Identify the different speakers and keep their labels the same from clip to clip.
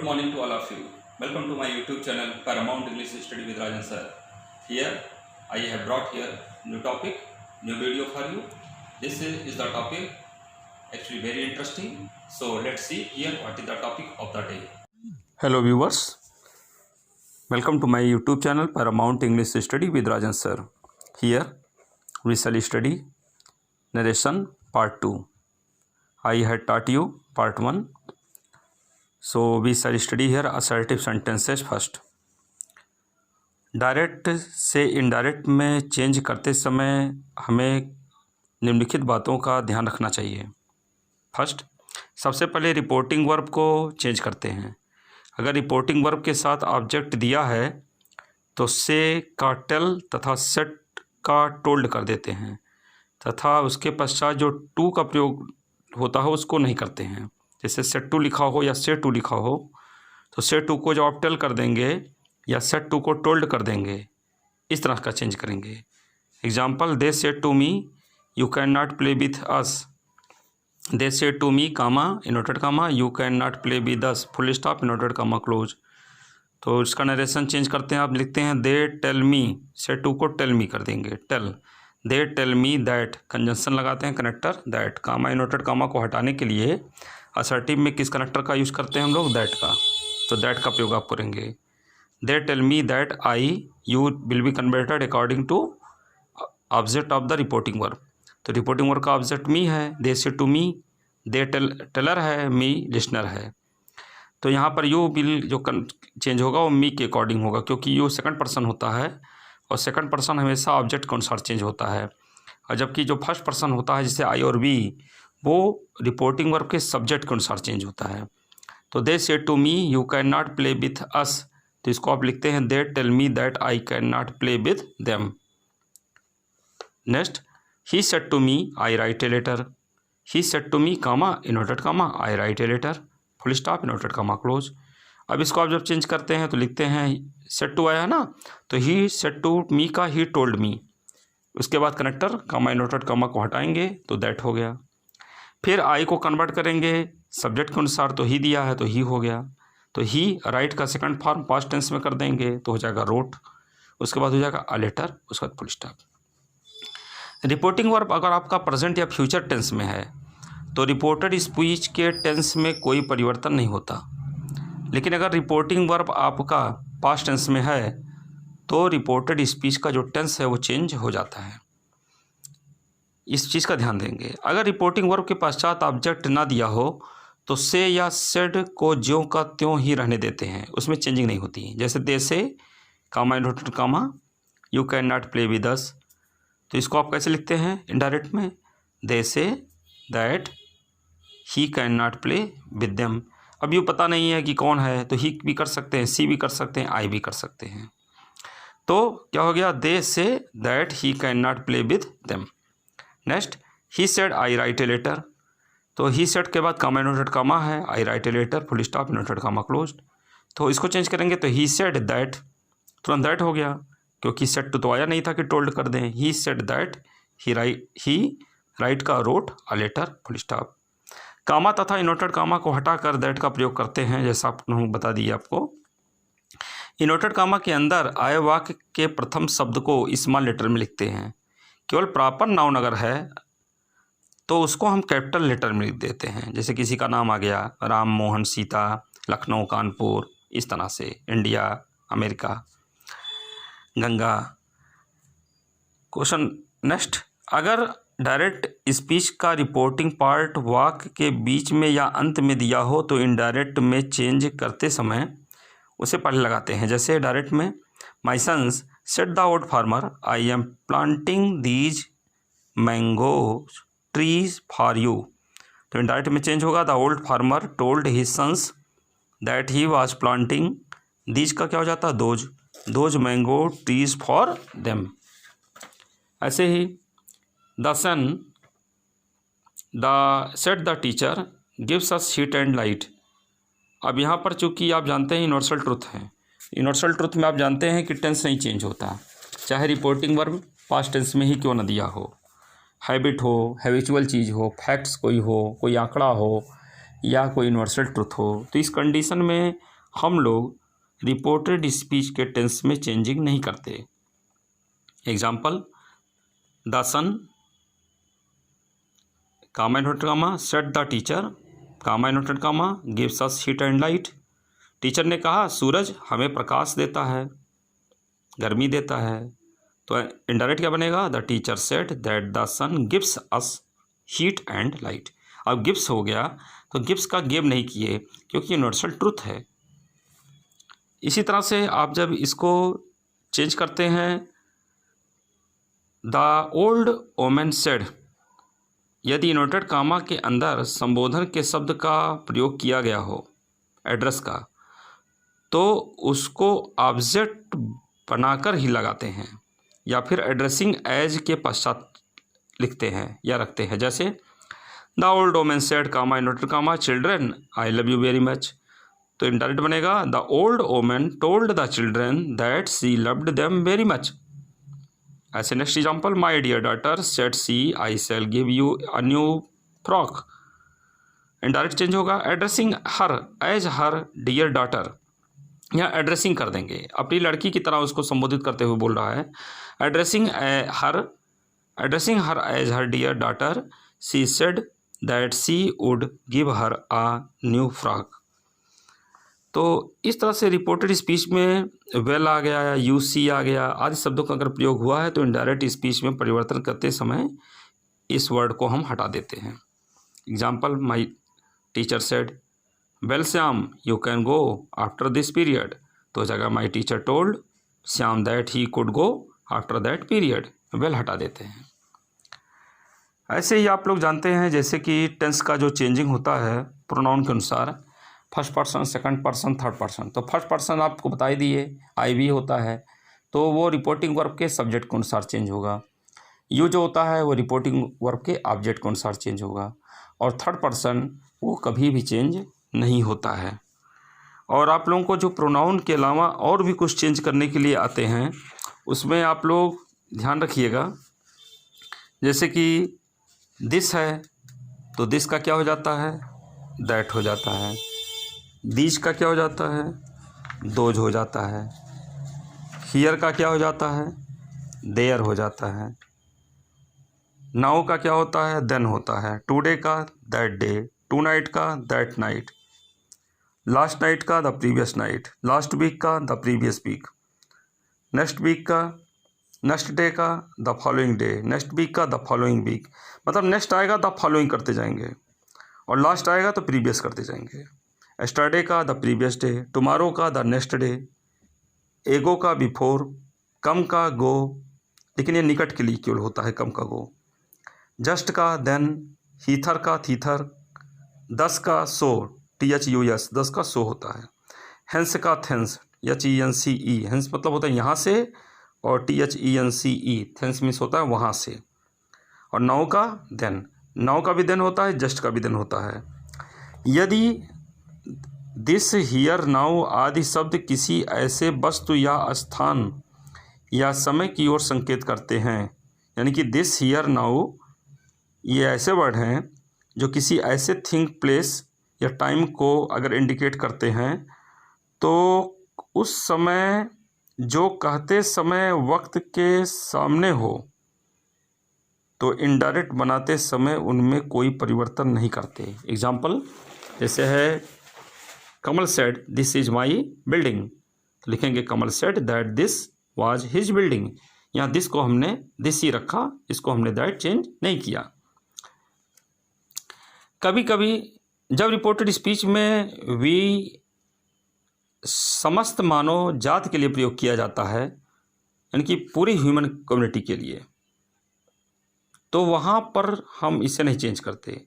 Speaker 1: morning to all of you. Welcome to my YouTube channel Paramount English Study with Rajan sir. Here I have brought here new topic, new video for you. This is the topic actually very interesting. So let's see here what is the topic of the day.
Speaker 2: Hello viewers, welcome to my YouTube channel Paramount English Study with Rajan sir. Here we shall study narration part 2. I had taught you part 1. So we shall study here assertive sentences first. Direct से indirect में change करते समय हमें निम्नलिखित बातों का ध्यान रखना चाहिए. फर्स्ट, सबसे पहले रिपोर्टिंग वर्ब को चेंज करते हैं. अगर रिपोर्टिंग वर्ब के साथ ऑब्जेक्ट दिया है तो से का टेल तथा सेट का टोल्ड कर देते हैं तथा उसके पश्चात जो टू का प्रयोग होता है उसको नहीं करते हैं. जैसे सेट टू लिखा हो या से टू लिखा हो तो से टू को जब आप टेल कर देंगे या सेट टू को टोल्ड कर देंगे, इस तरह का चेंज करेंगे. Example, they said to me you can not play with us. They said to me comma inverted comma you can not play with us full stop inverted comma close. तो इसका narration change करते हैं. आप लिखते हैं they tell मी, से to को tell me कर देंगे tell. They tell me that, conjunction लगाते हैं connector that. Comma inverted comma को हटाने के लिए असर्टिव में किस कनेक्टर का यूज़ करते हैं हम लोग? दैट का. तो दैट का प्रयोग आप करेंगे. They tell me that I you will be converted according to object of the reporting verb. तो रिपोर्टिंग वर्ब का ऑब्जेक्ट मी है. दे से टू मी, दे टेलर है, मी लिसनर है. तो यहाँ पर यू विल जो चेंज होगा वो मी के अकॉर्डिंग होगा, क्योंकि यू सेकंड पर्सन होता है और सेकंड पर्सन हमेशा ऑब्जेक्ट के अनुसार चेंज होता है. और जबकि जो फर्स्ट पर्सन होता है जैसे आई और वी, वो रिपोर्टिंग वर्ब के सब्जेक्ट के अनुसार चेंज होता है. तो they said to me you can not play with us, तो इसको आप लिखते हैं they tell me that I can not play with them. Next, he said to me I write a letter. He said to me comma inverted comma I write a letter full stop inverted comma close. अब इसको आप जब change करते हैं तो लिखते हैं said to आया है ना, तो ही सेड टू मी का ही टोल्ड मी. उसके बाद कनेक्टर कामा इनवर्टेड कामा को हटाएंगे तो दैट हो गया. फिर आई को कन्वर्ट करेंगे सब्जेक्ट के अनुसार, तो ही दिया है तो ही हो गया. तो ही राइट का सेकंड फॉर्म पास्ट टेंस में कर देंगे तो हो जाएगा रोट. उसके बाद हो जाएगा अ लेटर, उसके बाद फुल स्टॉप. रिपोर्टिंग वर्ब अगर आपका प्रेजेंट या फ्यूचर टेंस में है तो रिपोर्टेड स्पीच के टेंस में कोई परिवर्तन नहीं होता. लेकिन अगर रिपोर्टिंग वर्ब आपका पास्ट टेंस में है तो रिपोर्टेड स्पीच का जो टेंस है वो चेंज हो जाता है. इस चीज़ का ध्यान देंगे. अगर रिपोर्टिंग वर्ब के पश्चात ऑब्जेक्ट ना दिया हो तो से या सेड को ज्यों का त्यों ही रहने देते हैं, उसमें चेंजिंग नहीं होती. जैसे they say comma inverted comma you can not play with us, तो इसको आप कैसे लिखते हैं इनडायरेक्ट में? They say that he can not play with them. अब यू पता नहीं है कि कौन है, तो ही भी कर सकते हैं, सी भी कर सकते हैं, आई भी कर सकते हैं. तो क्या हो गया? They say that he can not play with them. Next, he said I write a letter. तो ही सेड के बाद कामा इनवर्टेड कामा है, I write a letter full stop inverted comma close. तो इसको चेंज करेंगे तो he said that, तुरंत that हो गया क्योंकि सेड तो आया नहीं था कि टोल्ड कर दें. He said that he write का wrote a letter full stop. Comma तथा इनवर्टेड कामा को हटाकर दैट का प्रयोग करते हैं, जैसा आपने बता दिया आपको. इनवर्टेड कामा के अंदर आए वाक्य के प्रथम शब्द को स्मॉल लेटर में लिखते हैं. केवल प्रॉपर नाउन अगर है तो उसको हम कैपिटल लेटर में लिख देते हैं. जैसे किसी का नाम आ गया राम, मोहन, सीता, लखनऊ, कानपुर, इस तरह से, India, America, Ganga. Question next, अगर डायरेक्ट स्पीच का रिपोर्टिंग पार्ट वाक्य के बीच में या अंत में दिया हो तो इनडायरेक्ट में चेंज करते समय उसे पहले लगाते हैं. जैसे डायरेक्ट में my sons said the old farmer I am planting these mango trees for you. तो इनडायरेक्ट में चेंज होगा the old farmer told his sons that he was planting. These का क्या हो जाता है? Those mango trees for them. ऐसे ही the son said the teacher gives us heat and light. अब यहाँ पर चूंकि आप जानते हैं यूनिवर्सल ट्रुथ है. यूनिवर्सल ट्रुथ में आप जानते हैं कि टेंस नहीं चेंज होता, चाहे रिपोर्टिंग वर्ब पास्ट टेंस में ही क्यों न दिया हो. हैबिट हो, हैबिचुअल चीज़ हो, फैक्ट्स कोई हो, कोई आंकड़ा हो या कोई यूनिवर्सल ट्रुथ हो, तो इस कंडीशन में हम लोग रिपोर्टेड स्पीच के टेंस में चेंजिंग नहीं करते। Example, the sun comma inverted comma said the teacher comma inverted comma gives us heat and light. Teacher ने कहा सूरज हमें प्रकाश देता है, गर्मी देता है। तो इनडायरेक्ट क्या बनेगा, the teacher said that the sun gives us heat and light. अब गिव्स हो गया तो गिव्स का गिव नहीं किए क्योंकि यूनिवर्सल ट्रूथ है। इसी तरह से आप जब इसको चेंज करते हैं, द ओल्ड ओमेन सेड, यदि इन्वर्टेड कामा के अंदर संबोधन के शब्द का प्रयोग किया गया हो एड्रेस का, तो उसको ऑब्जेक्ट बनाकर ही लगाते हैं या फिर एड्रेसिंग एज के पश्चात लिखते हैं या रखते हैं। जैसे the old woman said comma inverted comma children I love you very much. तो इनडायरेक्ट बनेगा the old woman told the children that she loved them very much. ऐसे next example, my dear daughter said she I shall give you a new frock. Indirect change होगा, addressing her as her dear daughter, यहाँ addressing कर देंगे, अपनी लड़की की तरह उसको संबोधित करते हुए बोल रहा है। Addressing her as her dear daughter she said that she would give her a new frock. तो इस तरह से रिपोर्टेड स्पीच में वेल आ गया या यू सी आ गया आदि शब्दों का अगर प्रयोग हुआ है तो इनडायरेक्ट स्पीच में परिवर्तन करते समय इस वर्ड को हम हटा देते हैं। Example, my teacher said well Shyam you can go after this period. तो जगह my teacher told Shyam that he could go after that period, well हटा देते हैं। ऐसे ही आप लोग जानते हैं जैसे कि टेंस का जो चेंजिंग होता है प्रोनाउन के अनुसार, first person, second person, third person. तो फर्स्ट पर्सन आपको बता ही दिए आई वी होता है, तो वो रिपोर्टिंग वर्ब के सब्जेक्ट के अनुसार चेंज होगा। यू जो होता है वो रिपोर्टिंग वर्ब के ऑब्जेक्ट के अनुसार चेंज होगा। और थर्ड पर्सन वो कभी भी चेंज नहीं होता है। और आप लोगों को जो प्रोनाउन के अलावा और भी कुछ चेंज करने के लिए आते हैं उसमें आप लोग ध्यान रखिएगा। जैसे कि दिस है तो दिस का क्या हो जाता है, दैट हो जाता है। दीज का क्या हो जाता है, दोज हो जाता है। हियर का क्या हो जाता है, देयर हो जाता है। नाउ का क्या होता है, देन होता है। टुडे का दैट डे, टू नाइट का दैट नाइट, लास्ट नाइट का the previous night, last week का the previous week, next week का, नेक्स्ट डे का the following day, next week का द फॉलोइंग वीक। मतलब नेक्स्ट आएगा द फॉलोइंग करते जाएंगे और लास्ट आएगा तो प्रीवियस करते जाएंगे। एस्टरडे का द प्रीवियस डे, टुमारो का द नेक्स्ट डे, एगो का बिफोर, कम का गो, लेकिन ये निकट के लिए केवल होता है कम का गो, जस्ट का देन, हीथर का थीथर, दस का सो, THUS, 10 का सो होता है। हेंस का थेंस, HENCE, हेंस मतलब होता है यहाँ से, और THENCE, थेंस मीन्स होता है वहाँ से। और नाउ का देन, नाउ का भी देन होता है, जस्ट का भी देन होता है। यदि दिस, हियर, नाउ आदि शब्द किसी ऐसे वस्तु या स्थान या समय की ओर संकेत करते हैं, यानी कि दिस, हियर, नाउ ये ऐसे वर्ड हैं जो किसी ऐसे थिंग, प्लेस या टाइम को अगर इंडिकेट करते हैं तो उस समय जो कहते समय वक्त के सामने हो तो इनडायरेक्ट बनाते समय उनमें कोई परिवर्तन नहीं करते। एग्जाम्पल जैसे है, Kamal said this is my building, तो लिखेंगे Kamal said that this was his building. यहाँ दिस को हमने दिस ही रखा, इसको हमने दैट चेंज नहीं किया। कभी कभी जब रिपोर्टेड स्पीच में वी समस्त मानव जात के लिए प्रयोग किया जाता है, यानी कि पूरी ह्यूमन कम्युनिटी के लिए, तो वहाँ पर हम इसे नहीं चेंज करते।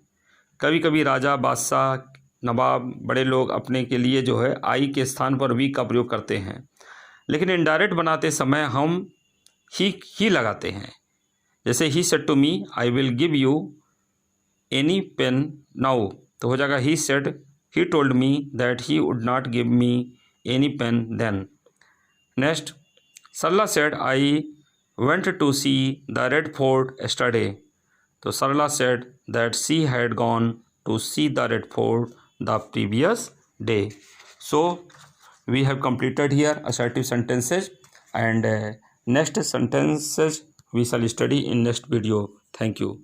Speaker 2: कभी कभी राजा, बादशाह, नवाब, बड़े लोग अपने के लिए जो है आई के स्थान पर वी का प्रयोग करते हैं, लेकिन इनडायरेक्ट बनाते समय हम ही लगाते हैं। जैसे he said to me I will give you any pen now, तो हो जाएगा he said, he told me that he would not give me any pen then. Next, Sarla said I went to see the Red Fort yesterday, तो Sarla said that she had gone to see the Red Fort the previous day. So we have completed here assertive sentences, and next sentences we shall study in next video. Thank you.